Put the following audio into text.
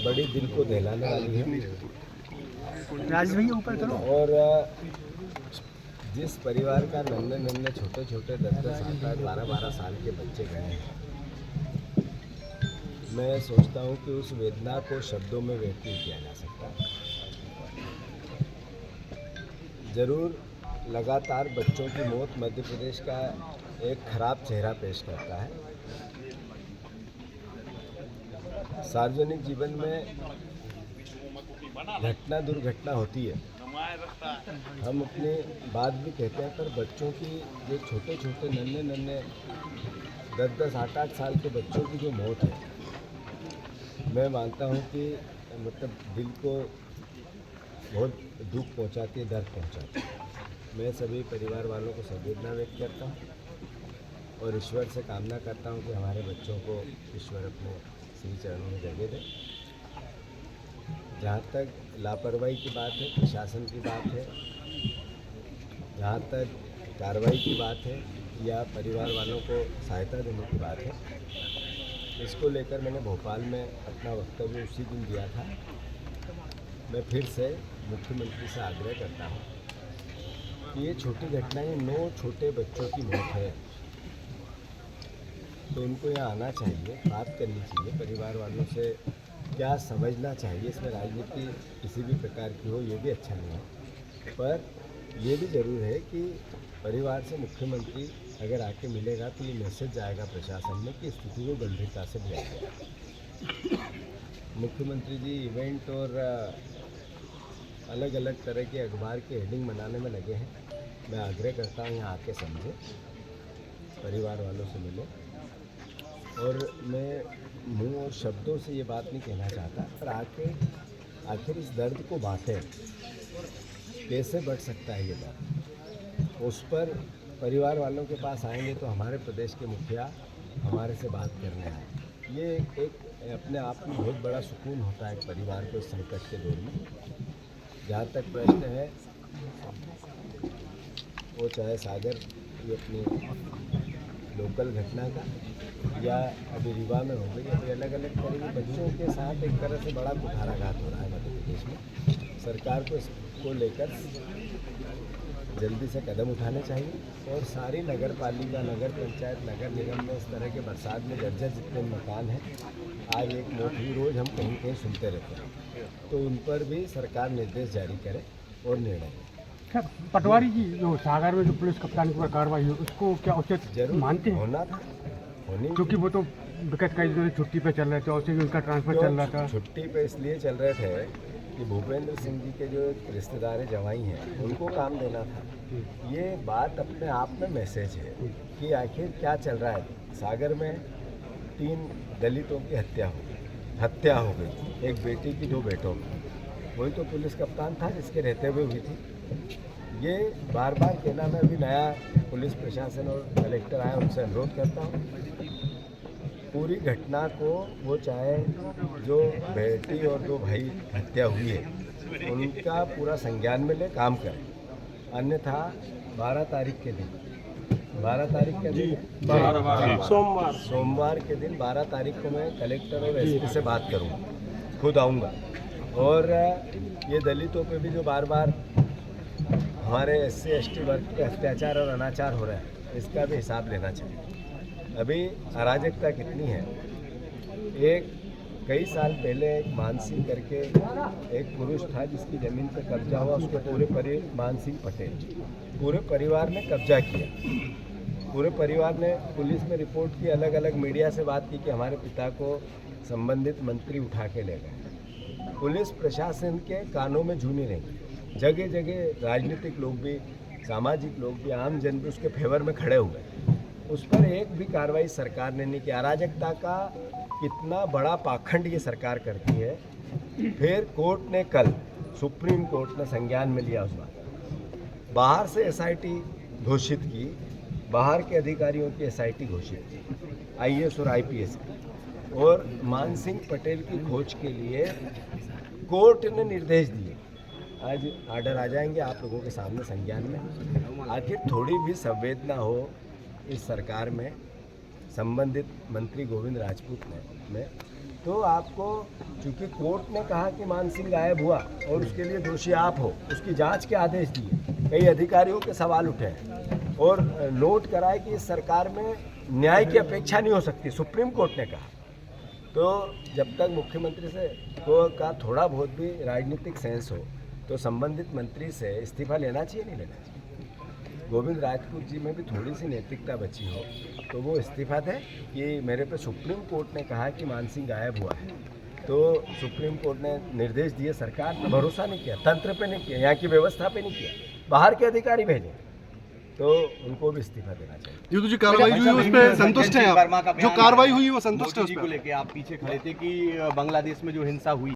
बड़ी दिल को दहलाने वाली है। राजेश भैया ऊपर करो। और जिस परिवार का नन्हे नन्हे छोटे छोटे 10-10, 8-8, 12-12 साल के बच्चे गए हैं, मैं सोचता हूँ कि उस वेदना को शब्दों में व्यक्त नहीं किया जा सकता। जरूर लगातार बच्चों की मौत मध्य प्रदेश का एक खराब चेहरा पेश करता है। सार्वजनिक जीवन में घटना दुर्घटना होती है, हम अपनी बात भी कहते हैं, पर बच्चों की जो छोटे छोटे नन्हे नन्हे 10-10, 8-8 साल के बच्चों की जो मौत है, मैं मानता हूँ कि मतलब दिल को बहुत दुख पहुँचाती है, दर्द पहुँचाती है। मैं सभी परिवार वालों को संवेदना व्यक्त करता हूँ और ईश्वर से कामना करता हूँ कि हमारे बच्चों को ईश्वर अपने श्री चरणों में जगह दे। जहाँ तक लापरवाही की बात है, प्रशासन की बात है, जहाँ तक कार्रवाई की बात है या परिवार वालों को सहायता देने की बात है, इसको लेकर मैंने भोपाल में अपना वक्तव्य उसी दिन दिया था। मैं फिर से मुख्यमंत्री से आग्रह करता हूँ कि ये छोटी घटनाएं 9 छोटे बच्चों की मौत है, तो उनको यहाँ आना चाहिए, बात करनी चाहिए, परिवार वालों से क्या समझना चाहिए। इसमें राजनीति किसी भी प्रकार की हो ये भी अच्छा नहीं है, पर ये भी ज़रूर है कि परिवार से मुख्यमंत्री अगर आके मिलेगा तो ये मैसेज जाएगा प्रशासन में कि स्थिति को गंभीरता से लिया गया। मुख्यमंत्री जी इवेंट और अलग अलग तरह के अखबार के हेडिंग बनाने में लगे हैं। मैं आग्रह करता हूँ यहाँ आके समझे, परिवार वालों से मिले। और मैं मुंह और शब्दों से ये बात नहीं कहना चाहता, पर आखिर इस दर्द को बांटें। कैसे बढ़ सकता है ये दर्द, उस पर परिवार वालों के पास आएंगे तो हमारे प्रदेश के मुखिया हमारे से बात करने आए। ये एक अपने आप में बहुत बड़ा सुकून होता है परिवार को इस संकट के दौर में। जहाँ तक प्रश्न है वो चाहे सागर ये अपनी लोकल घटना का या अभी रीवा में हो गई, अभी अलग अलग तरह के बच्चों के साथ एक तरह से बड़ा कुठाराघात हो रहा है मध्य प्रदेश में। सरकार को इसको लेकर जल्दी से कदम उठाने चाहिए और सारी नगर पालिका, नगर पंचायत, नगर निगम में इस तरह के बरसात में जर्जर जितने मकान हैं, आज एक मौत हुई, रोज़ हम कहीं कहीं सुनते रहते हैं, तो उन पर भी सरकार निर्देश जारी करे और निर्णय। पटवारी जी, जो सागर में जो पुलिस कप्तान की कार्रवाई हुई उसको क्या उचित जरूर मानते हैं? होना था, होनी, क्योंकि वो तो विगत कई दिनों से छुट्टी पे चल रहे थे और उसे भी उनका ट्रांसफर चल रहा था। छुट्टी पे इसलिए चल रहे थे कि भूपेंद्र सिंह जी के जो रिश्तेदार जवाई हैं उनको काम देना था। ये बात अपने आप में मैसेज है कि आखिर क्या चल रहा है। सागर में 3 दलितों की हत्या हो गई, एक बेटी की, 2 बेटों की। वही तो पुलिस कप्तान था जिसके रहते हुए हुई थी। ये बार बार कहना, मैं अभी नया पुलिस प्रशासन और कलेक्टर आया उनसे अनुरोध करता हूँ, पूरी घटना को वो चाहे जो बेटी और 2 भाई हत्या हुई है उनका पूरा संज्ञान में ले, काम करें। अन्यथा 12 तारीख के दिन सोमवार के दिन 12 तारीख को मैं कलेक्टर और एसपी से बात करूँगा, खुद आऊँगा। और ये दलितों पे भी जो बार बार हमारे SC ST वर्ग पे अत्याचार और अनाचार हो रहा है, इसका भी हिसाब लेना चाहिए। अभी अराजकता कितनी है। कई साल पहले एक मानसिंह करके एक पुरुष था जिसकी ज़मीन पर कब्जा हुआ, उसको मानसिंह पटेल, पूरे परिवार ने कब्जा किया। पूरे परिवार ने पुलिस में रिपोर्ट की, अलग अलग मीडिया से बात की कि हमारे पिता को संबंधित मंत्री उठा के ले गए। पुलिस प्रशासन के कानों में जू नहीं रही, जगह जगह राजनीतिक लोग भी, सामाजिक लोग भी, आम जन भी उसके फेवर में खड़े हुए। उस पर एक भी कार्रवाई सरकार ने नहीं की। अराजकता का कितना बड़ा पाखंड ये सरकार करती है। फिर कोर्ट ने कल, सुप्रीम कोर्ट ने संज्ञान में लिया उस बात, बाहर से SIT घोषित की, बाहर के अधिकारियों की SIT घोषित की, IAS और IPS की, और मानसिंह पटेल की खोज के लिए कोर्ट ने निर्देश दिए। आज आर्डर आ जाएंगे आप लोगों के सामने संज्ञान में। आखिर थोड़ी भी संवेदना हो इस सरकार में। संबंधित मंत्री गोविंद राजपूत ने तो आपको, चूंकि कोर्ट ने कहा कि मान सिंह गायब हुआ और उसके लिए दोषी आप हो, उसकी जांच के आदेश दिए, कई अधिकारियों के सवाल उठे हैं और नोट कराए कि इस सरकार में न्याय की अपेक्षा नहीं हो सकती, सुप्रीम कोर्ट ने कहा। तो जब तक मुख्यमंत्री से का थोड़ा बहुत भी राजनीतिक सेंस हो तो संबंधित मंत्री से इस्तीफा लेना चाहिए, नहीं लेना चाहिए। गोविंद राजपूत जी में भी थोड़ी सी नैतिकता बची हो तो वो इस्तीफा दें कि मेरे पे सुप्रीम कोर्ट ने कहा कि मान सिंह गायब हुआ है, तो सुप्रीम कोर्ट ने निर्देश दिए, सरकार पे भरोसा नहीं किया, तंत्र पे नहीं किया, यहाँ की व्यवस्था पे नहीं किया, बाहर के अधिकारी भेजे, तो उनको भी इस्तीफा देना चाहिए। ये तो जो कार्रवाई हुई है उस पर संतुष्ट हैं आप? जो कार्रवाई हुई है वो संतुष्ट है उस मोदी जी पर? को लेके आप पीछे खड़े थे कि बांग्लादेश में जो हिंसा हुई